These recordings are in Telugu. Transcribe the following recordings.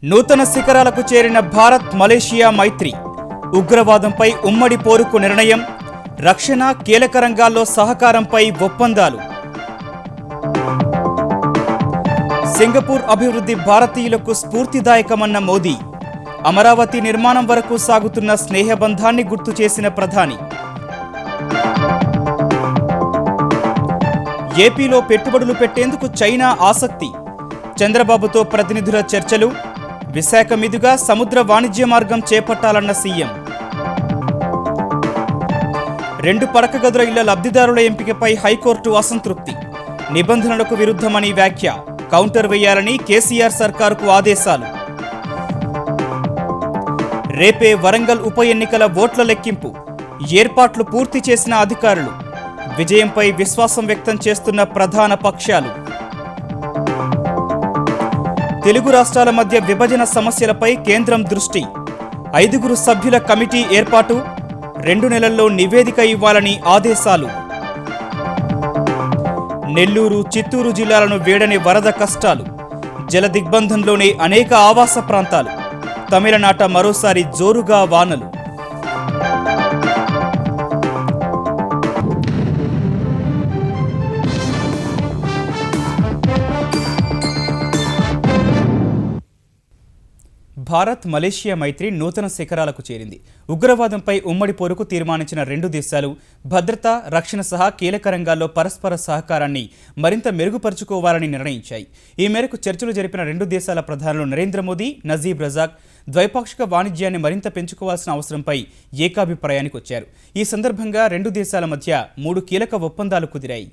నూతన శిఖరాలకు చేరిన భారత్ మలేషియా మైత్రి. ఉగ్రవాదంపై ఉమ్మడి పోరుకు నిర్ణయం. రక్షణ, కీలక రంగాల్లో సహకారంపై ఒప్పందాలు. సింగపూర్ అభివృద్ధి భారతీయులకు స్ఫూర్తిదాయకమన్న మోదీ. అమరావతి నిర్మాణం వరకు సాగుతున్న స్నేహబంధాన్ని గుర్తు చేసిన ప్రధాని. ఏపీలో పెట్టుబడులు పెట్టేందుకు చైనా ఆసక్తి. చంద్రబాబుతో ప్రతినిధుల చర్చలు. విశాఖ మీదుగా సముద్ర వాణిజ్య మార్గం చేపట్టాలన్న సీఎం. 2 పడక గదుల ఇళ్ల లబ్ధిదారుల ఎంపికపై హైకోర్టు అసంతృప్తి. నిబంధనలకు విరుద్ధమని వ్యాఖ్య. కౌంటర్ వేయాలని కేసీఆర్ సర్కారుకు ఆదేశాలు. రేపే వరంగల్ ఉప ఎన్నికల ఓట్ల లెక్కింపు. ఏర్పాట్లు పూర్తి చేసిన అధికారులు. విజయంపై విశ్వాసం వ్యక్తం చేస్తున్న ప్రధాన పక్షాలు. తెలుగు రాష్ట్రాల మధ్య విభజన సమస్యలపై కేంద్రం దృష్టి. 5 సభ్యుల కమిటీ ఏర్పాటు. 2 నెలల్లో నివేదిక ఇవ్వాలని ఆదేశాలు. నెల్లూరు, చిత్తూరు జిల్లాలను వేడని వరద కష్టాలు. జల దిగ్బంధంలోనే అనేక ఆవాస ప్రాంతాలు. తమిళనాట మరోసారి జోరుగా వానలు. భారత్ మలేషియా మైత్రి నూతన శిఖరాలకు చేరింది. ఉగ్రవాదంపై ఉమ్మడి పోరుకు తీర్మానించిన 2 దేశాలు భద్రత, రక్షణ సహా కీలక రంగాల్లో పరస్పర సహకారాన్ని మరింత మెరుగుపరుచుకోవాలని నిర్ణయించాయి. ఈ మేరకు చర్చలు జరిపిన 2 దేశాల ప్రధానులు నరేంద్ర మోదీ, నజీబ్ రజాక్ ద్వైపాక్షిక వాణిజ్యాన్ని మరింత పెంచుకోవాల్సిన అవసరంపై ఏకాభిప్రాయానికి వచ్చారు. ఈ సందర్భంగా 2 దేశాల మధ్య 3 కీలక ఒప్పందాలు కుదిరాయి.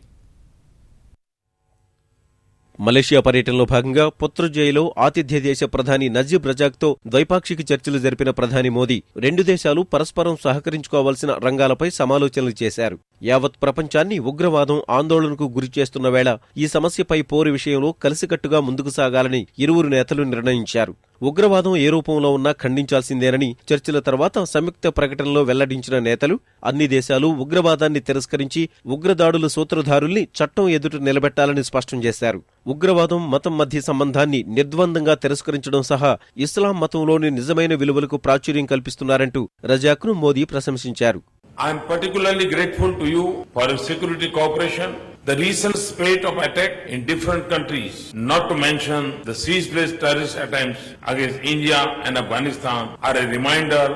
మలేషియా పర్యటనలో భాగంగా పుత్రుజయలో ఆతిథ్య దేశ ప్రధాని నజీబ్ రజాక్తో ద్వైపాక్షిక చర్చలు జరిపిన ప్రధాని మోదీ 2 దేశాలు పరస్పరం సహకరించుకోవాల్సిన రంగాలపై సమాలోచనలు చేశారు. యావత్ ప్రపంచాన్ని ఉగ్రవాదం ఆందోళనకు గురి చేస్తున్న వేళ ఈ సమస్యపై పోరు విషయంలో కలిసికట్టుగా ముందుకు సాగాలని ఇరువురు నేతలు నిర్ణయించారు. ఉగ్రవాదం ఏ రూపంలో ఉన్నా ఖండించాల్సిందేనని చర్చల తర్వాత సంయుక్త ప్రకటనలో వెల్లడించిన నేతలు అన్ని దేశాలు ఉగ్రవాదాన్ని తిరస్కరించి ఉగ్రదాడుల సూత్రధారుల్ని చట్టం ఎదుట నిలబెట్టాలని స్పష్టం చేశారు. ఉగ్రవాదం, మతం మధ్య సంబంధాన్ని నిర్ద్వందంగా తిరస్కరించడం సహా ఇస్లాం మతంలోని నిజమైన విలువలకు ప్రాచుర్యం కల్పిస్తున్నారంటూ రజాక్ను మోదీ ప్రశంసించారు. I am particularly grateful to you for your security cooperation. The recent spate of attack in different countries, not to mention the ceaseless terrorist attempts against India and Afghanistan, are a reminder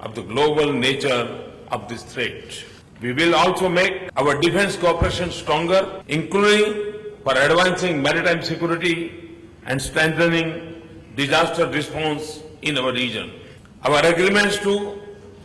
of the global nature of this threat. We will also make our defense cooperation stronger, including for advancing maritime security and strengthening disaster response in our region. Our agreements to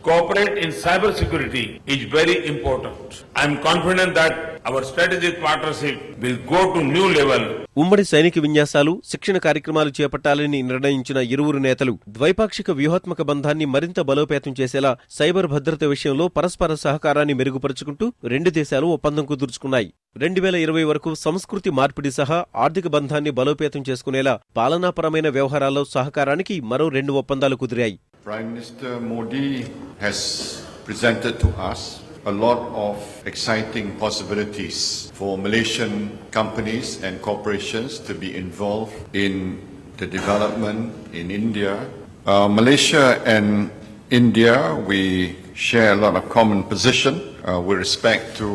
cooperate in cyber security is very important. I am confident that our strategic partnership will go to new level. ఉమ్మడి సైనిక విన్యాసాలు, శిక్షణ కార్యక్రమాలు చేపట్టాలని నిర్ణయించిన ఇరువురు నేతలు ద్వైపాక్షిక వ్యూహాత్మక బంధాన్ని మరింత బలోపేతం చేసేలా సైబర్ భద్రత విషయంలో పరస్పర సహకారాన్ని మెరుగుపరుచుకుంటూ 2 దేశాలు ఒప్పందం కుదుర్చుకున్నాయి. 2020 వరకు సంస్కృతి మార్పిడి సహా ఆర్థిక బంధాన్ని బలోపేతం చేసుకునేలా పాలనాపరమైన వ్యవహారాల్లో సహకారానికి మరో 2 ఒప్పందాలు కుదిరాయి. Prime Minister Modi has presented to us a lot of exciting possibilities for Malaysian companies and corporations to be involved in the development in India. Malaysia and India, we share a lot of common position with respect to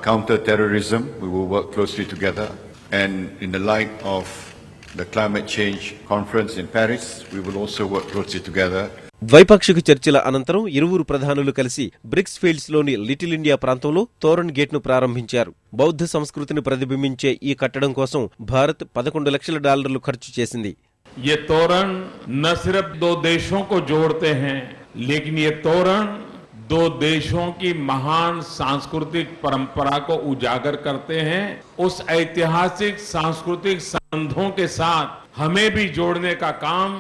counter-terrorism. We will work closely together, and in the light of the climate change conference in Paris, we will also work closely together. ద్వైపాక్షిక చర్చల అనంతరం ఇరువురు ప్రధానులు కలిసి బ్రిక్స్ ఫీల్డ్స్ లోని లిటిల్ ఇండియా ప్రాంతంలో తోరణ్ గేట్ను ప్రారంభించారు. బౌద్ధ సంస్కృతిని ప్రతిబింబించే ఈ కట్టడం కోసం భారత్ $11 లక్షల ఖర్చు చేసింది. ये तोरण न सिर्फ 2 देशों को जोड़ते हैं, लेकिन ये तोरण 2 देशों की महान सांस्कृतिक परंपरा को उजागर करते हैं. उस ऐतिहासिक सांस्कृतिक संबंधों के साथ हमें भी जोड़ने का काम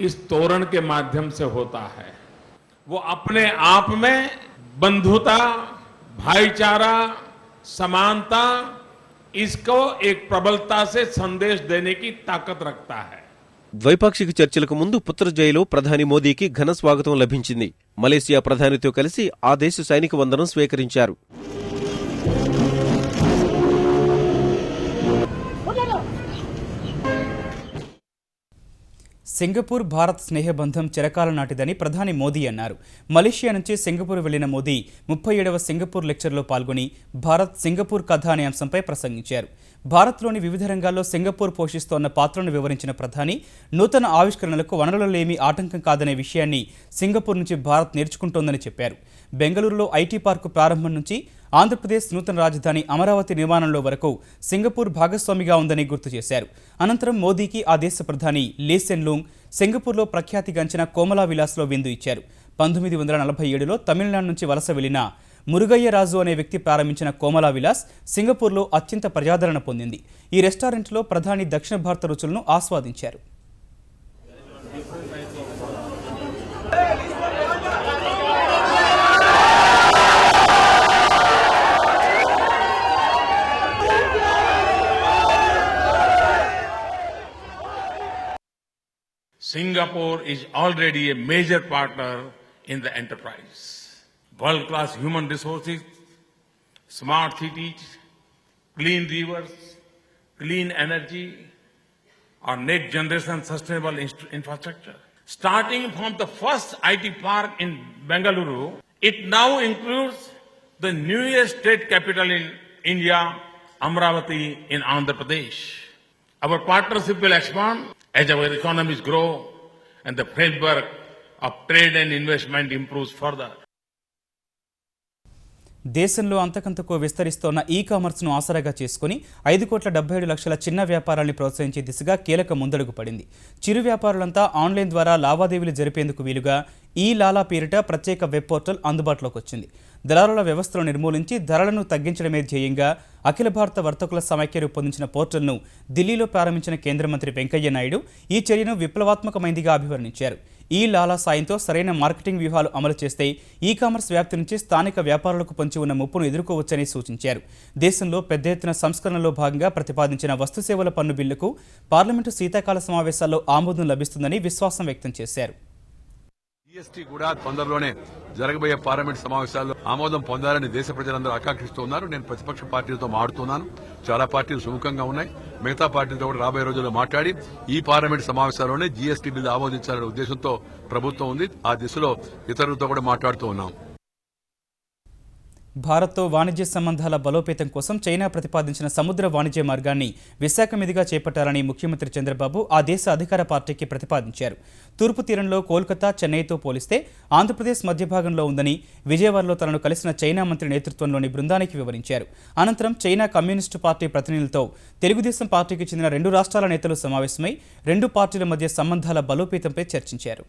इस तोरण के माध्यम से होता है. वो अपने आप में बंधुता, भाईचारा, समानता, इसको एक प्रबलता से संदेश देने की ताकत रखता है. ద్వైపాక్షిక చర్చలకు ముందు పుత్రుజయలో ప్రధాని మోదీకి ఘన స్వాగతం లభించింది. మలేసియా ప్రధానితో కలిసి ఆ దేశ సైనిక వందనం స్వీకరించారు. సింగపూర్ భారత్ స్నేహబంధం చిరకాల నాటిదని ప్రధాని మోదీ అన్నారు. మలేషియా నుంచి సింగపూర్ వెళ్లిన మోదీ 37వ సింగపూర్ లెక్చర్లో పాల్గొని భారత్ సింగపూర్ కథ అనే అంశంపై ప్రసంగించారు. భారత్లోని వివిధ రంగాల్లో సింగపూర్ పోషిస్తోన్న పాత్రను వివరించిన ప్రధాని నూతన ఆవిష్కరణలకు వనరులలేమీ ఆటంకం కాదనే విషయాన్ని సింగపూర్ నుంచి భారత్ నేర్చుకుంటోందని చెప్పారు. బెంగళూరులో ఐటీ పార్కు ప్రారంభం నుంచి ఆంధ్రప్రదేశ్ నూతన రాజధాని అమరావతి నిర్మాణంలో వరకు సింగపూర్ భాగస్వామిగా ఉందని గుర్తు చేశారు. అనంతరం మోదీకి ఆ దేశ ప్రధాని లీ సెన్ లూంగ్ సింగపూర్లో ప్రఖ్యాతిగాంచిన కోమలా విలాస్లో విందు ఇచ్చారు. 1947లో తమిళనాడు నుంచి వలస వెళ్లిన మురుగయ్య రాజు అనే వ్యక్తి ప్రారంభించిన కోమలా విలాస్ సింగపూర్లో అత్యంత ప్రజాదరణ పొందింది. ఈ రెస్టారెంట్లో ప్రధాని దక్షిణ భారత రుచులను ఆస్వాదించారు. Singapore is already a major partner in the enterprise. World-class human resources, smart cities, clean rivers, clean energy, or next-generation sustainable infrastructure. Starting from the first IT park in Bengaluru, it now includes the newest state capital in India, Amravati in Andhra Pradesh. Our partnership will expand as our economies grow and the framework of trade and investment improves further. దేశంలో అంతకంతకు విస్తరిస్తోన్న ఈ-కామర్స్ను ఆసరాగా చేసుకుని 5,77,00,000 చిన్న వ్యాపారాల్ని ప్రోత్సహించే దిశగా కీలక ముందడుగు పడింది. చిరు వ్యాపారులంతా ఆన్లైన్ ద్వారా లావాదేవీలు జరిపేందుకు వీలుగా ఈ లాలా పేరిట ప్రత్యేక వెబ్ పోర్టల్ అందుబాటులోకి వచ్చింది. దళారుల వ్యవస్థను నిర్మూలించి ధరలను తగ్గించడమే ధ్యేయంగా అఖిల భారత వర్తకుల సమైక్య రూపొందించిన పోర్టల్ను ఢిల్లీలో ప్రారంభించిన కేంద్ర మంత్రి వెంకయ్య నాయుడు ఈ చర్యను విప్లవాత్మకమైందిగా అభివర్ణించారు. ఈ లాలా సాయంతో సరైన మార్కెటింగ్ వ్యూహాలు అమలు చేస్తే ఈ-కామర్స్ వ్యాప్తి నుంచి స్థానిక వ్యాపారులకు పొంచి ఉన్న ముప్పును ఎదుర్కోవచ్చని సూచించారు. దేశంలో పెద్ద ఎత్తున సంస్కరణలో భాగంగా ప్రతిపాదించిన వస్తుసేవల పన్ను బిల్లుకు పార్లమెంటు శీతాకాల సమావేశాల్లో ఆమోదం లభిస్తుందని విశ్వాసం వ్యక్తం చేశారు. జీఎస్టీ కూడా తొందరలోనే జరగబోయే పార్లమెంట్ సమావేశాల్లో ఆమోదం పొందాలని దేశ ప్రజలందరూ ఆకాంక్షిస్తున్నారు. నేను ప్రతిపక్ష పార్టీలతో మాట్లాడుతున్నాను. చాలా పార్టీలు సుముఖంగా ఉన్నాయి. మిగతా పార్టీలతో కూడా రాబోయే రోజుల్లో మాట్లాడి ఈ పార్లమెంట్ సమావేశాల్లోనే జీఎస్టీ బిల్లు ఆమోదించాలనే ఉద్దేశంతో ప్రభుత్వం ఉంది. ఆ దిశలో ఇతరులతో కూడా మాట్లాడుతూ ఉన్నాం. భారత్తో వాణిజ్య సంబంధాల బలోపేతం కోసం చైనా ప్రతిపాదించిన సముద్ర వాణిజ్య మార్గాన్ని విశాఖ మీదుగా చేపట్టాలని ముఖ్యమంత్రి చంద్రబాబు ఆ దేశ అధికార పార్టీకి ప్రతిపాదించారు. తూర్పు తీరంలో కోల్కతా, చెన్నైతో పోలిస్తే ఆంధ్రప్రదేశ్ మధ్య భాగంలో ఉందని విజయవాడలో తనను కలిసిన చైనా మంత్రి నేతృత్వంలోని బృందానికి వివరించారు. అనంతరం చైనా కమ్యూనిస్టు పార్టీ ప్రతినిధులతో తెలుగుదేశం పార్టీకి చెందిన 2 రాష్ట్రాల నేతలు సమావేశమై 2 పార్టీల మధ్య సంబంధాల బలోపేతంపై చర్చించారు.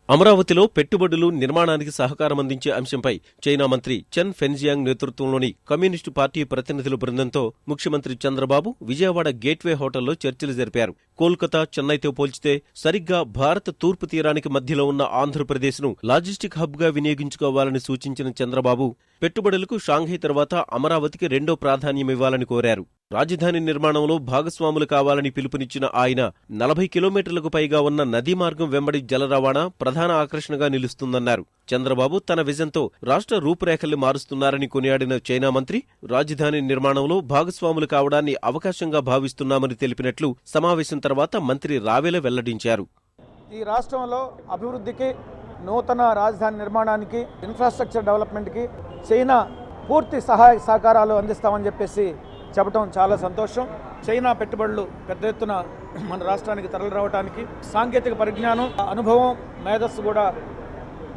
అమరావతిలో పెట్టుబడులు నిర్మాణానికి సహకారం అందించే అంశంపై చైనా మంత్రి చెన్ ఫెన్జియాంగ్ నేతృత్వంలోని కమ్యూనిస్టు పార్టీ ప్రతినిధుల బృందంతో ముఖ్యమంత్రి చంద్రబాబు విజయవాడ గేట్వే హోటల్లో చర్చలు జరిపారు. కోల్కతా, చెన్నైతో పోల్చితే సరిగ్గా భారత తూర్పు తీరానికి మధ్యలో ఉన్న ఆంధ్రప్రదేశ్ను లాజిస్టిక్ హబ్గా వినియోగించుకోవాలని సూచించిన చంద్రబాబు పెట్టుబడులకు షాంఘై తర్వాత అమరావతికి 2వ ప్రాధాన్యమివ్వాలని కోరారు. రాజధాని నిర్మాణంలో భాగస్వాములు కావాలని పిలుపునిచ్చిన ఆయన 40 కిలోమీటర్లకు పైగా ఉన్న నదీ మార్గం వెంబడి జల రవాణా ప్రధాన ఆకర్షణగా నిలుస్తుందన్నారు. చంద్రబాబు తన విజన్తో రాష్ట్ర రూపురేఖల్ని మారుస్తున్నారని కొనియాడిన చైనా మంత్రి రాజధాని నిర్మాణంలో భాగస్వాములు కావడాన్ని అవకాశంగా భావిస్తున్నామని తెలిపినట్లు సమావేశం తర్వాత మంత్రి రావెల వెల్లడించారు. ఈ రాష్ట్రంలో అభివృద్ధికి, నూతన రాజధాని నిర్మాణానికి, ఇన్ఫ్రాస్ట్రక్చర్ డెవలప్మెంట్కి చైనా పూర్తి సహాయ సహకారాలు అందిస్తామని చెప్పేసి చెప్పడం చాలా సంతోషం. చైనా పెట్టుబడులు పెద్ద ఎత్తున మన రాష్ట్రానికి తరలి రావడానికి సాంకేతిక పరిజ్ఞానం, అనుభవం, మేధస్సు కూడా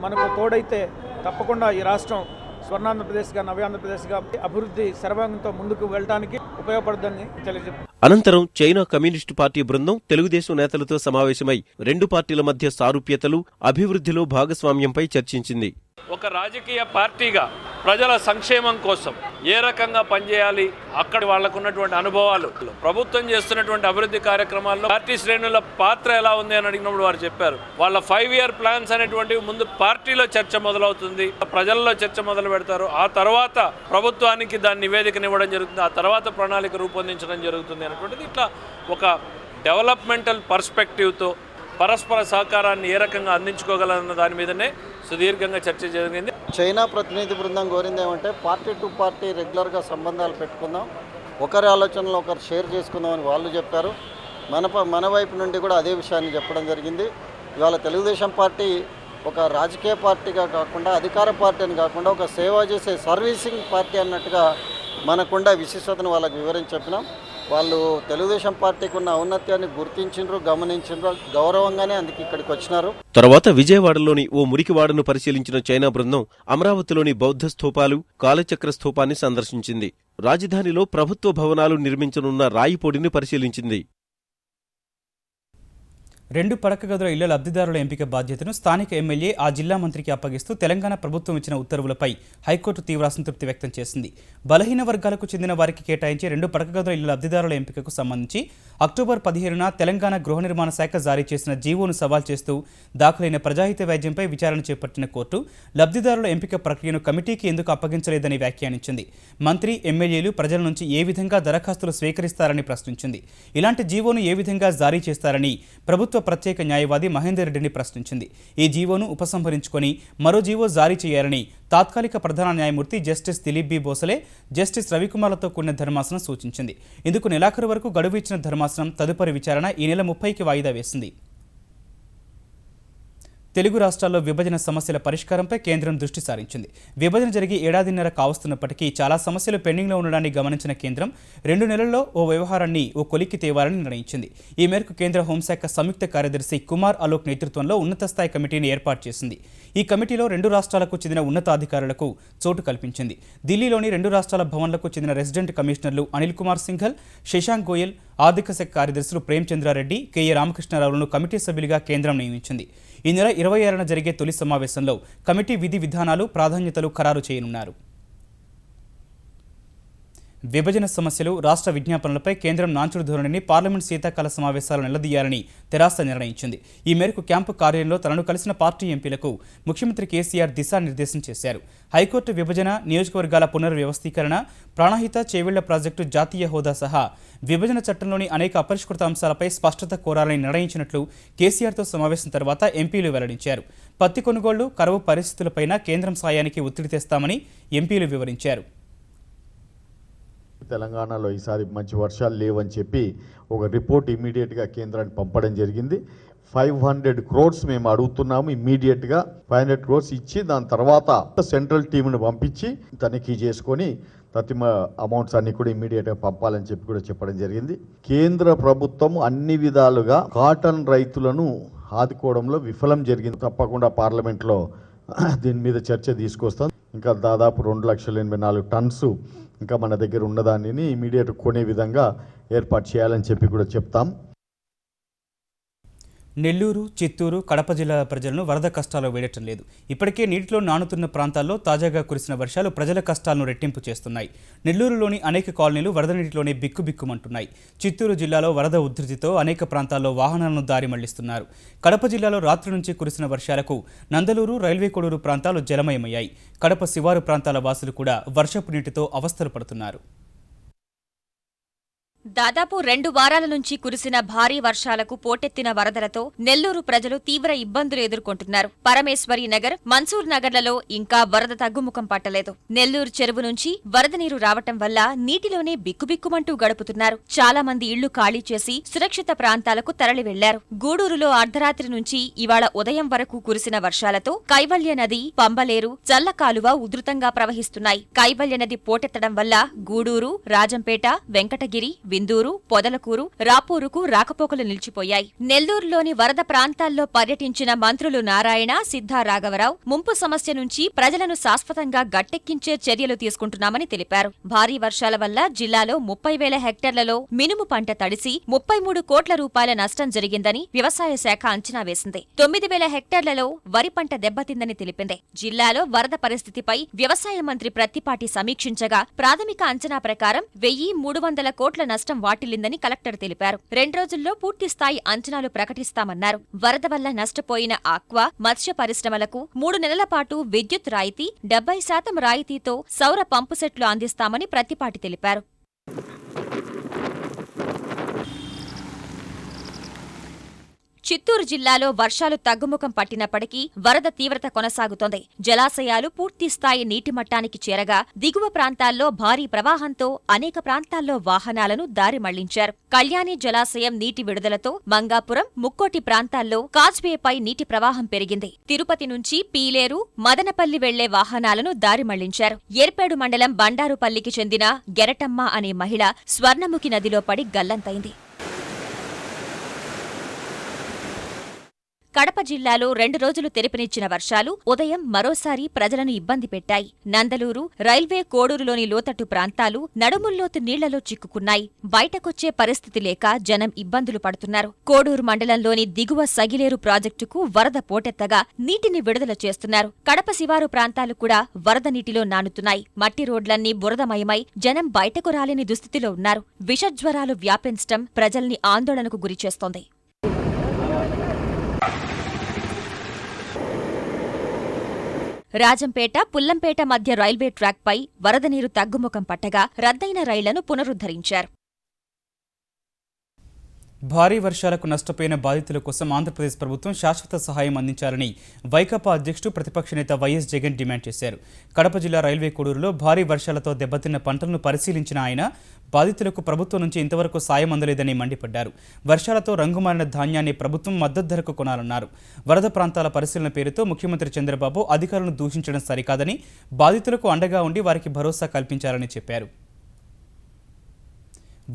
మనకు తోడైతే తప్పకుండా ఈ రాష్ట్రం స్వర్ణాంధ్రప్రదేశ్గా, నవ్యాంధ్రప్రదేశ్గా అభివృద్ధి శరవేగంతో ముందుకు వెళ్ళడానికి ఉపయోగపడుతుందని తెలియజేస్తారు. అనంతరం చైనా కమ్యూనిస్టు పార్టీ బృందం తెలుగుదేశం నేతలతో సమావేశమై 2 పార్టీల మధ్య సారూప్యతలు, అభివృద్ధిలో భాగస్వామ్యంపై చర్చించింది. ఒక రాజకీయ పార్టీగా ప్రజల సంక్షేమం కోసం ఏ రకంగా పనిచేయాలి, అక్కడ వాళ్లకు ఉన్నటువంటి అనుభవాలు, ప్రభుత్వం చేస్తున్నటువంటి అభివృద్ధి కార్యక్రమాల్లో పార్టీ శ్రేణుల పాత్ర ఎలా ఉంది అని అడిగినప్పుడు వారు చెప్పారు. వాళ్ళ 5-year ప్లాన్స్ అనేటువంటివి ముందు పార్టీలో చర్చ మొదలవుతుంది, ప్రజల్లో చర్చ మొదలు పెడతారు, ఆ తర్వాత ప్రభుత్వానికి దాని నివేదికనివ్వడం జరుగుతుంది, ఆ తర్వాత ప్రణాళిక రూపొందించడం జరుగుతుంది అనేటువంటిది. ఇట్లా ఒక డెవలప్మెంటల్ పర్స్పెక్టివ్తో పరస్పర సహకారాన్ని ఏ రకంగా అందించుకోగలన్న దాని మీదనే సుదీర్ఘంగా చర్చ జరిగింది. చైనా ప్రతినిధి బృందం కోరింది ఏమంటే పార్టీ టు పార్టీ రెగ్యులర్గా సంబంధాలు పెట్టుకుందాం, ఒకరి ఆలోచనలు ఒకరు షేర్ చేసుకుందామని వాళ్ళు చెప్పారు. మన వైపు నుండి కూడా అదే విషయాన్ని చెప్పడం జరిగింది. ఇవాళ తెలుగుదేశం పార్టీ ఒక రాజకీయ పార్టీగా కాకుండా అధికార పార్టీ అని కాకుండా ఒక సేవ చేసే సర్వీసింగ్ పార్టీ అన్నట్టుగా మనకుండా విశిష్టతను వాళ్ళకి వివరించి చెప్పినాం. వాళ్ళు తెలుగుదేశం పార్టీకి ఉన్న ఔన్నత్యాన్ని గుర్తించిండ్రు, గమనించిండ్రు, గౌరవంగానే అందుకు ఇక్కడికి వచ్చినారు. తర్వాత విజయవాడలోని ఓ మురికివాడను పరిశీలించిన చైనా బృందం అమరావతిలోని బౌద్ధ స్థూపాలు, కాలచక్ర స్థూపాన్ని సందర్శించింది. రాజధానిలో ప్రభుత్వ భవనాలు నిర్మించనున్న రాయిపొడిని పరిశీలించింది. 2 పడక గదుల ఇళ్ల లబ్ధిదారుల ఎంపిక బాధ్యతను స్థానిక ఎమ్మెల్యే ఆ జిల్లా మంత్రికి అప్పగిస్తూ తెలంగాణ ప్రభుత్వం ఇచ్చిన ఉత్తర్వులపై హైకోర్టు తీవ్ర అసంతృప్తి వ్యక్తం చేసింది. బలహీన వర్గాలకు చెందిన వారికి కేటాయించే 2 పడక గదుల ఇళ్ల లబ్ధిదారుల ఎంపికకు సంబంధించి అక్టోబర్ 15న తెలంగాణ గృహ నిర్మాణ శాఖ జారీ చేసిన జీవోను సవాల్ చేస్తూ దాఖలైన ప్రజాహిత వ్యాజ్యంపై విచారణ చేపట్టిన కోర్టు లబ్ధిదారుల ఎంపిక ప్రక్రియను కమిటీకి ఎందుకు అప్పగించలేదని వ్యాఖ్యానించింది. మంత్రి, ఎమ్మెల్యేలు ప్రజల నుంచి ఏ విధంగా దరఖాస్తులు స్వీకరిస్తారని ప్రశ్నించింది. ఇలాంటి జీవోను ఏ విధంగా జారీ చేస్తారని ప్రభుత్వ ప్రత్యేక న్యాయవాది మహేందర్ రెడ్డిని ప్రశ్నించింది. ఈ జీవోను ఉపసంహరించుకొని మరో జీవో జారీ చేయాలని తాత్కాలిక ప్రధాన న్యాయమూర్తి justice Dilip B Bhosale, justice రవికుమార్లతో కూడిన ధర్మాసనం సూచించింది. ఇందుకు నెలాఖరు వరకు గడువు ఇచ్చిన ధర్మాసనం తదుపరి విచారణ ఈ నెల 30కి వాయిదా వేసింది. తెలుగు రాష్ట్రాల్లో విభజన సమస్యల పరిష్కారంపై కేంద్రం దృష్టి సారించింది. విభజన జరిగి ఏడాదిన్నర కావస్తున్నప్పటికీ చాలా సమస్యలు పెండింగ్లో ఉండడాన్ని గమనించిన కేంద్రం 2 నెలల్లో ఓ వ్యవహారాన్ని ఓ కొలిక్కి తేవాలని నిర్ణయించింది. ఈ మేరకు కేంద్ర హోంశాఖ సంయుక్త కార్యదర్శి కుమార్ అలోక్ నేతృత్వంలో ఉన్నత స్థాయి కమిటీని ఏర్పాటు చేసింది. ఈ కమిటీలో 2 రాష్ట్రాలకు చెందిన ఉన్నతాధికారులకు చోటు కల్పించింది. ఢిల్లీలోని 2 రాష్ట్రాల భవన్లకు చెందిన రెసిడెంట్ కమిషనర్లు అనిల్ కుమార్ సింఘల్, శశాంక్ గోయల్, ఆర్థిక శాఖ కార్యదర్శులు ప్రేమచంద్రారెడ్డి, కెఏ రామకృష్ణారావులను కమిటీ సభ్యులుగా కేంద్రం నియమించింది. ఈ నెల 26న జరిగే తొలి సమావేశంలో కమిటీ విధి విధానాలు, ప్రాధాన్యతలు ఖరారు చేయనున్నారు. విభజన సమస్యలు, రాష్ట్ర విజ్ఞాపనలపై కేంద్రం నాంచుడు ధోరణిని పార్లమెంట్ శీతాకాల సమావేశాలు నిలదీయాలని తెరాస నిర్ణయించింది. ఈ మేరకు క్యాంపు కార్యాలయంలో తనను కలిసిన పార్టీ ఎంపీలకు ముఖ్యమంత్రి కేసీఆర్ దిశానిర్దేశం చేశారు. హైకోర్టు విభజన, నియోజకవర్గాల పునర్వ్యవస్థీకరణ, ప్రాణహిత చేవెళ్ల ప్రాజెక్టు జాతీయ హోదా సహా విభజన చట్టంలోని అనేక అపరిష్కృత అంశాలపై స్పష్టత కోరాలని నిర్ణయించినట్లు కేసీఆర్తో సమావేశం తర్వాత ఎంపీలు వెల్లడించారు. పత్తి కొనుగోళ్లు, కరువు పరిస్థితులపైన కేంద్రం సాయానికి ఒత్తిడి తెస్తామని ఎంపీలు వివరించారు. తెలంగాణలో ఈసారి మంచి వర్షాలు లేవని చెప్పి ఒక రిపోర్ట్ ఇమీడియట్గా కేంద్రానికి పంపడం జరిగింది. 500 crores మేము అడుగుతున్నాము. ఇమ్మీడియట్గా 500 crores ఇచ్చి దాని తర్వాత సెంట్రల్ టీంను పంపించి తనిఖీ చేసుకొని ప్రతి అమౌంట్స్ అన్ని కూడా ఇమ్మీడియట్గా పంపాలని చెప్పి కూడా చెప్పడం జరిగింది. కేంద్ర ప్రభుత్వం అన్ని విధాలుగా కాటన్ రైతులను ఆదుకోవడంలో విఫలం జరిగింది. తప్పకుండా పార్లమెంట్లో దీని మీద చర్చ తీసుకొస్తాం. ఇంకా దాదాపు 2,84,000 టన్స్ ఇంకా మన దగ్గర ఉన్నదాన్ని ఇమీడియట్ కొనే విధంగా ఏర్పాటు చేయాలని చెప్పి కూడా చెప్తాం. నెల్లూరు, చిత్తూరు, కడప జిల్లాల ప్రజలను వరద కష్టాలు వేయటం లేదు. ఇప్పటికే నీటిలో నానుతున్న ప్రాంతాల్లో తాజాగా కురిసిన వర్షాలు ప్రజల కష్టాలను రెట్టింపు చేస్తున్నాయి. నెల్లూరులోని అనేక కాలనీలు వరద నీటిలోనే బిక్కుబిక్కుమంటున్నాయి. చిత్తూరు జిల్లాలో వరద ఉధృతితో అనేక ప్రాంతాల్లో వాహనాలను దారి మళ్లిస్తున్నారు. కడప జిల్లాలో రాత్రి నుంచి కురిసిన వర్షాలకు నందలూరు, రైల్వే కొడూరు ప్రాంతాలు జలమయమయ్యాయి. కడప శివారు ప్రాంతాల వాసులు కూడా వర్షపు నీటితో అవస్థలు పడుతున్నారు. దాదాపు 2 వారాల నుంచి కురిసిన భారీ వర్షాలకు పోటెత్తిన వరదలతో నెల్లూరు ప్రజలు తీవ్ర ఇబ్బందులు ఎదుర్కొంటున్నారు. పరమేశ్వరి నగర్, మన్సూర్ నగర్లలో ఇంకా వరద తగ్గుముఖం పట్టలేదు. నెల్లూరు చెరువు నుంచి వరద నీరు రావటం వల్ల నీటిలోనే బిక్కుబిక్కుమంటూ గడుపుతున్నారు. చాలా మంది ఇళ్లు ఖాళీ చేసి సురక్షిత ప్రాంతాలకు తరలి వెళ్లారు. గూడూరులో అర్ధరాత్రి నుంచి ఇవాళ ఉదయం వరకు కురిసిన వర్షాలతో కైవల్య నది, పంబలేరు, చల్లకాలువ ఉధృతంగా ప్రవహిస్తున్నాయి. కైవల్య నది పోటెత్తడం వల్ల గూడూరు, రాజంపేట, వెంకటగిరి, విందూరు, పొదలకూరు, రాపూరుకు రాకపోకలు నిలిచిపోయాయి. నెల్లూరులోని వరద ప్రాంతాల్లో పర్యటించిన మంత్రులు నారాయణ, సిద్ధా రాఘవరావు ముంపు సమస్య నుంచి ప్రజలను శాశ్వతంగా గట్టెక్కించే చర్యలు తీసుకుంటున్నామని తెలిపారు. భారీ వర్షాల వల్ల జిల్లాలో 30,000 హెక్టార్లలో మినుము పంట తడిసి 33 కోట్ల రూపాయల నష్టం జరిగిందని వ్యవసాయ శాఖ అంచనా వేసింది. 9,000 హెక్టార్లలో వరి పంట దెబ్బతిందని తెలిపింది. జిల్లాలో వరద పరిస్థితిపై వ్యవసాయ మంత్రి ప్రత్తిపాటి సమీక్షించగా ప్రాథమిక అంచనా ప్రకారం 1,300 కోట్ల నష్టం వాటిల్లిందని కలెక్టర్ తెలిపారు. 2 రోజుల్లో పూర్తి స్థాయి అంచనాలు ప్రకటిస్తామన్నారు. వరద వల్ల నష్టపోయిన ఆక్వా, మత్స్య పరిశ్రమలకు 3 నెలల పాటు విద్యుత్ రాయితీ, 70% రాయితీతో సౌర పంపు సెట్లు అందిస్తామని ప్రత్తిపాటి తెలిపారు. చిత్తూరు జిల్లాలో వర్షాలు తగ్గుముఖం పట్టినప్పటికీ వరద తీవ్రత కొనసాగుతోంది. జలాశయాలు పూర్తిస్థాయి నీటి మట్టానికి చేరగా దిగువ ప్రాంతాల్లో భారీ ప్రవాహంతో అనేక ప్రాంతాల్లో వాహనాలను దారి మళ్లించారు. కళ్యాణి జలాశయం నీటి విడుదలతో మంగాపురం, ముక్కోటి ప్రాంతాల్లో కాజ్వేపై నీటి ప్రవాహం పెరిగింది. తిరుపతి నుంచి పీలేరు, మదనపల్లి వెళ్లే వాహనాలను దారి మళ్లించారు. ఏర్పేడు మండలం బండారుపల్లికి చెందిన గెరటమ్మ అనే మహిళ స్వర్ణముఖి నదిలో పడి గల్లంతైంది. కడప జిల్లాలో 2 రోజులు తెరిపినిచ్చిన వర్షాలు ఉదయం మరోసారి ప్రజలను ఇబ్బంది పెట్టాయి. నందలూరు, రైల్వే కోడూరులోని లోతట్టు ప్రాంతాలు నడుముల్లోతు నీళ్లలో చిక్కుకున్నాయి. బయటకొచ్చే పరిస్థితి లేక జనం ఇబ్బందులు పడుతున్నారు. కోడూరు మండలంలోని దిగువ సగిలేరు ప్రాజెక్టుకు వరద పోటెత్తగా నీటిని విడుదల చేస్తున్నారు. కడప శివారు ప్రాంతాలు కూడా వరద నీటిలో నానుతున్నాయి. మట్టి రోడ్లన్నీ బురదమయమై జనం బయటకు రాలేని దుస్థితిలో ఉన్నారు. విషజ్వరాలు వ్యాపించటం ప్రజల్ని ఆందోళనకు గురిచేస్తోంది. రాజంపేట, పుల్లంపేట మధ్య రైల్వే ట్రాక్పై వరద నీరు తగ్గుముఖం పట్టగా రద్దయిన రైళ్లను పునరుద్ధరించారు. భారీ వర్షాలకు నష్టపోయిన బాధితుల కోసం ఆంధ్రప్రదేశ్ ప్రభుత్వం శాశ్వత సహాయం అందించాలని వైకాపా అధ్యక్షుడు ప్రతిపక్ష నేత వైఎస్ జగన్ డిమాండ్ చేశారు. కడప జిల్లా రైల్వే కోడూరులో భారీ వర్షాలతో దెబ్బతిన్న పంటలను పరిశీలించిన ఆయన బాధితులకు ప్రభుత్వం నుంచి ఇంతవరకు సాయం అందలేదని మండిపడ్డారు. వర్షాలతో రంగుమారిన ధాన్యాన్ని ప్రభుత్వం మద్దతు ధరకు కొనాలన్నారు. వరద ప్రాంతాల పరిశీలన పేరుతో ముఖ్యమంత్రి చంద్రబాబు అధికారులను దూషించడం సరికాదని, బాధితులకు అండగా ఉండి వారికి భరోసా కల్పించాలని చెప్పారు.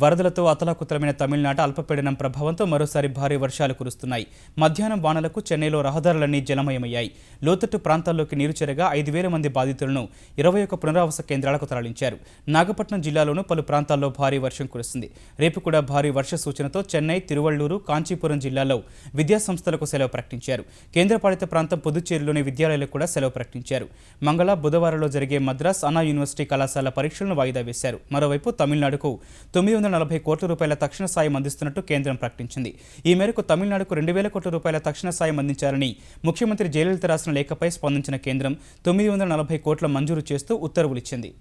వరదలతో అతలాకుతలమైన తమిళనాడు అల్పపీడనం ప్రభావంతో మరోసారి భారీ వర్షాలు కురుస్తున్నాయి. మధ్యాహ్నం వానలకు చెన్నైలో రహదారులన్నీ జలమయమయ్యాయి. లోతట్టు ప్రాంతాల్లోకి నీరు చేరగా 5,000 మంది బాధితులను 21 పునరావాస కేంద్రాలకు తరలించారు. నాగపట్నం జిల్లాలోనూ పలు ప్రాంతాల్లో భారీ వర్షం కురుస్తుంది. రేపు కూడా భారీ వర్ష సూచనతో చెన్నై, తిరువళ్లూరు, కాంచీపురం జిల్లాల్లో విద్యాసంస్థలకు సెలవు ప్రకటించారు. కేంద్రపాలిత ప్రాంతం పుదుచ్చేరిలోని విద్యాలయాలకు కూడా సెలవు ప్రకటించారు. మంగళ, బుధవారంలో జరిగే మద్రాస్ అన్నా యూనివర్సిటీ కళాశాల పరీక్షలను వాయిదా వేశారు. మరోవైపు తమిళనాడుకు 940 కోట్ల రూపాయల తక్షణ సాయం అందిస్తున్నట్టు కేంద్రం ప్రకటించింది. ఈ మేరకు తమిళనాడుకు 2,000 కోట్ల రూపాయల తక్షణ సాయం అందించాలని ముఖ్యమంత్రి జయలలిత రాసిన లేఖపై స్పందించిన కేంద్రం 940 కోట్ల మంజూరు చేస్తూ ఉత్తర్వులిచ్చింది.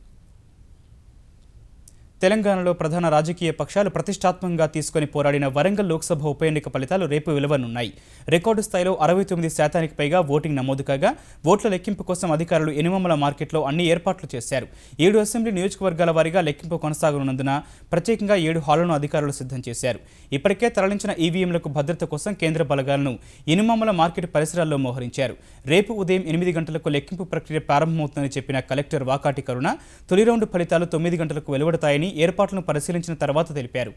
తెలంగాణలో ప్రధాన రాజకీయ పక్షాలు ప్రతిష్టాత్మకంగా తీసుకుని పోరాడిన వరంగల్ లోక్సభ ఉప ఎన్నిక ఫలితాలు రేపు వెలువనున్నాయి. రికార్డు స్థాయిలో 69% పైగా ఓటింగ్ నమోదు కాగా ఓట్ల లెక్కింపు కోసం అధికారులు ఎనిమమ్మల మార్కెట్లో అన్ని ఏర్పాట్లు చేశారు. 7 అసెంబ్లీ నియోజకవర్గాల వారీగా లెక్కింపు కొనసాగనున్నందున ప్రత్యేకంగా 7 హాళ్లను అధికారులు సిద్ధం చేశారు. ఇప్పటికే తరలించిన ఈవీఎంలకు భద్రత కోసం కేంద్ర బలగాలను ఎనిమమ్మల మార్కెట్ పరిసరాల్లో మోహరించారు. రేపు ఉదయం 8 గంటలకు లెక్కింపు ప్రక్రియ ప్రారంభమవుతుందని చెప్పిన కలెక్టర్ వాకాటి కరుణ తొలి రౌండ్ ఫలితాలు 9 గంటలకు వెలువడతాయని ఏర్పాట్లను పరిశీలించిన తర్వాత తెలిపారు.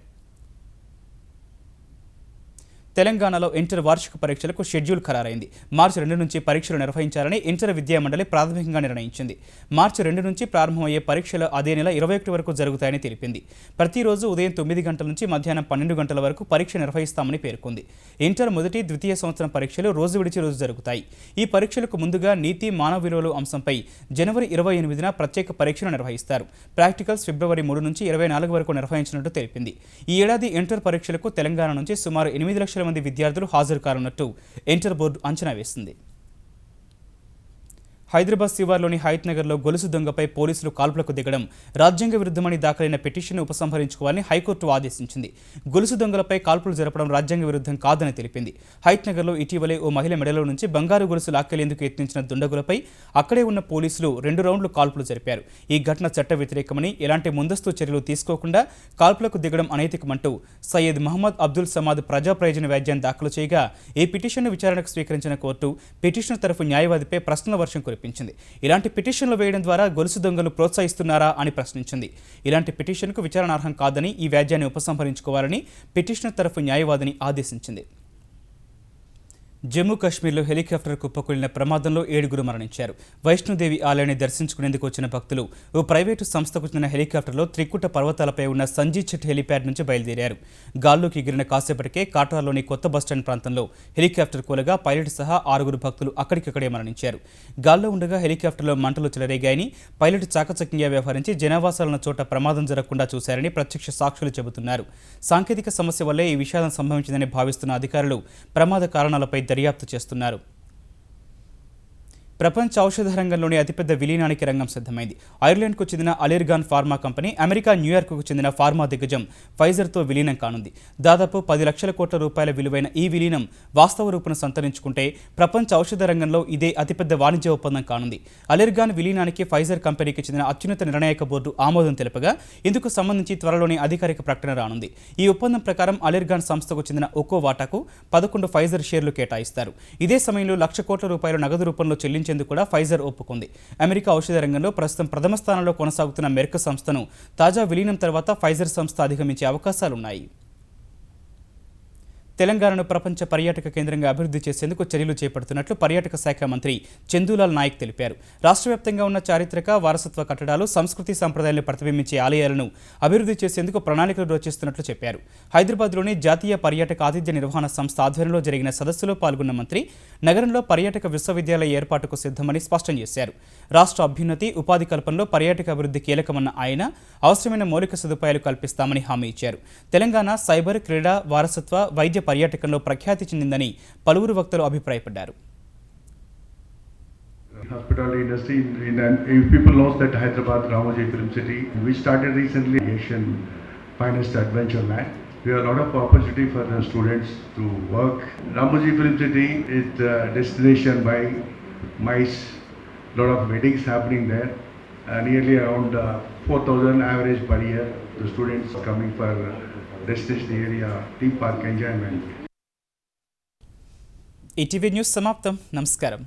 తెలంగాణలో ఇంటర్ వార్షిక పరీక్షలకు షెడ్యూల్ ఖరారైంది. మార్చి 2 నుంచి పరీక్షలు నిర్వహించాలని ఇంటర్ విద్యామండలి ప్రాథమికంగా నిర్ణయించింది. మార్చి 2 నుంచి ప్రారంభమయ్యే పరీక్షలు అదే నెల 21 వరకు జరుగుతాయని తెలిపింది. ప్రతిరోజు ఉదయం 9 గంటల నుంచి మధ్యాహ్నం 12 గంటల వరకు పరీక్ష నిర్వహిస్తామని పేర్కొంది. ఇంటర్ మొదటి, ద్వితీయ సంవత్సరం పరీక్షలు రోజు విడిచి రోజు జరుగుతాయి. ఈ పరీక్షలకు ముందుగా నీతి, మానవ విలువలు అంశంపై జనవరి 28న ప్రత్యేక పరీక్షలు నిర్వహిస్తారు. ప్రాక్టికల్స్ ఫిబ్రవరి 3 నుంచి 24 వరకు నిర్వహించినట్టు తెలిపింది. ఈ ఏడాది ఇంటర్ పరీక్షలకు తెలంగాణ నుంచి సుమారు 8 లక్షల మంది విద్యార్థులు హాజరు కానున్నట్టు ఇంటర్ బోర్డు అంచనా వేసింది. హైదరాబాద్ శివార్లోని హయత్ నగర్లో గొలుసు దొంగపై పోలీసులు కాల్పులకు దిగడం రాజ్యాంగ విరుద్ధమని దాఖలైన పిటిషన్ను ఉపసంహరించుకోవాలని హైకోర్టు ఆదేశించింది. గొలుసు దొంగలపై కాల్పులు జరపడం రాజ్యాంగ విరుద్ధం కాదని తెలిపింది. హయత్ నగర్లో ఇటీవలే ఓ మహిళ మెడలో నుంచి బంగారు గొలుసు లాక్కెళ్లేందుకు యత్నించిన దుండగులపై అక్కడే ఉన్న పోలీసులు 2 రౌండ్లు కాల్పులు జరిపారు. ఈ ఘటన చట్ట వ్యతిరేకమని, ఎలాంటి ముందస్తు చర్యలు తీసుకోకుండా కాల్పులకు దిగడం అనైతికమంటూ సయ్యద్ మహమ్మద్ అబ్దుల్ సమాద్ ప్రజా ప్రయోజన వ్యాజ్యాన్ని దాఖలు చేయగా ఈ పిటిషన్ను విచారణకు స్వీకరించిన కోర్టు పిటిషనర్ తరఫు న్యాయవాదిపై ప్రశ్నల వర్షం కురిపించింది. ఇలాంటి పిటిషన్లు వేయడం ద్వారా గొలుసు దొంగలు ప్రోత్సహిస్తున్నారా అని ప్రశ్నించింది. ఇలాంటి పిటిషన్కు విచారణార్హం కాదని, ఈ వ్యాజ్యాన్ని ఉపసంహరించుకోవాలని పిటిషనర్ తరఫు న్యాయవాదిని ఆదేశించింది. జమ్మూ కాశ్మీర్లో హెలికాప్టర్ కుప్పకూలిన ప్రమాదంలో 7గురు మరణించారు. వైష్ణోదేవి ఆలయాన్ని దర్శించుకునేందుకు వచ్చిన భక్తులు ఓ ప్రైవేటు సంస్థకు చెందిన హెలికాప్టర్లో త్రికుట పర్వతాలపై ఉన్న సంజీ చెట్ హెలిప్యాడ్ నుంచి బయలుదేరారు. గాల్లోకి ఎగిరిన కాసేపటికే కాటార్లోని కొత్త బస్టాండ్ ప్రాంతంలో హెలికాప్టర్ కూలగా పైలట్ సహా 6 భక్తులు అక్కడికక్కడే మరణించారు. గాల్లో ఉండగా హెలికాప్టర్లో మంటలు చెలరేగాయని, పైలట్ చాకచక్యంగా వ్యవహరించి జనావాసాలున్న చోట ప్రమాదం జరగకుండా చూశారని ప్రత్యక్ష సాక్షులు చెబుతున్నారు. సాంకేతిక సమస్య వల్లే ఈ విషాదం సంభవించిందని భావిస్తున్న అధికారులు ప్రమాద కారణాలపై దర్యాప్తు చేస్తున్నారు. ప్రపంచ ఔషధ రంగంలోని అతిపెద్ద విలీనానికి రంగం సిద్ధమైంది. ఐర్లాండ్కు చెందిన అలెర్గాన్ ఫార్మా కంపెనీ అమెరికా న్యూయార్క్కు చెందిన ఫార్మా దిగ్గజం ఫైజర్తో విలీనం కానుంది. దాదాపు 10 లక్షల కోట్ల రూపాయల విలువైన ఈ విలీనం వాస్తవ రూపును సంతరించుకుంటే ప్రపంచ ఔషధ రంగంలో ఇదే అతిపెద్ద వాణిజ్య ఒప్పందం కానుంది. అలెర్గాన్ విలీనానికి ఫైజర్ కంపెనీకి చెందిన అత్యున్నత నిర్ణాయక బోర్డు ఆమోదం తెలుపగా ఇందుకు సంబంధించి త్వరలోనే అధికారిక ప్రకటన రానుంది. ఈ ఒప్పందం ప్రకారం అలెర్గాన్ సంస్థకు చెందిన ఒక్కో వాటాకు 11 ఫైజర్ షేర్లు కేటాయిస్తారు. ఇదే సమయంలో 1,00,000 కోట్ల రూపాయలు నగదు రూపంలో చెల్లించేందుకు కూడా ఫైజర్ ఒప్పుకుంది. అమెరికా ఔషధ రంగంలో ప్రస్తుతం ప్రథమ స్థానంలో కొనసాగుతున్న మెర్క్ సంస్థను తాజా విలీనం తర్వాత ఫైజర్ సంస్థ అధిగమించే అవకాశాలున్నాయి. తెలంగాణను ప్రపంచ పర్యాటక కేంద్రంగా అభివృద్ధి చేసేందుకు చర్యలు చేపడుతున్నట్లు పర్యాటక శాఖ మంత్రి చందూలాల్ నాయక్ తెలిపారు. రాష్ట్ర వ్యాప్తంగా ఉన్న చారిత్రక వారసత్వ కట్టడాలు, సంస్కృతి సంప్రదాయాలను ప్రతిబింబించే ఆలయాలను అభివృద్ధి చేసేందుకు ప్రణాళికలు రచిస్తున్నట్లు చెప్పారు. హైదరాబాద్లోని జాతీయ పర్యాటక ఆతిథ్య నిర్వహణ సంస్థ ఆధ్వర్యంలో జరిగిన సదస్సులో పాల్గొన్న మంత్రి నగరంలో పర్యాటక విశ్వవిద్యాలయ ఏర్పాటుకు సిద్ధమని స్పష్టం చేశారు. రాష్ట్ర అభ్యున్నతి, ఉపాధి కల్పనలో పర్యాటక అభివృద్ధి కీలకమన్న ఆయన అవసరమైన మౌలిక సదుపాయాలు కల్పిస్తామని హామీ ఇచ్చారు. తెలంగాణ సైబర్, క్రీడా, వారసత్వ, వైద్య పర్యాటకంలో ప్రఖ్యాతి చెందిందని పలువురు వక్తలు అభిప్రాయపడ్డారు. Hospitality industry, if people know that Hyderabad, Ramoji Film City, we started recently Asian Finest Adventure Land. We have a lot of opportunity for the students to work. Ramoji Film City is the destination by MICE. Lot of weddings happening there. Nearly around 4,000 average per year. The students are coming for destination area, theme park enjoyment. ETV news సమాప్తం. నమస్కారం.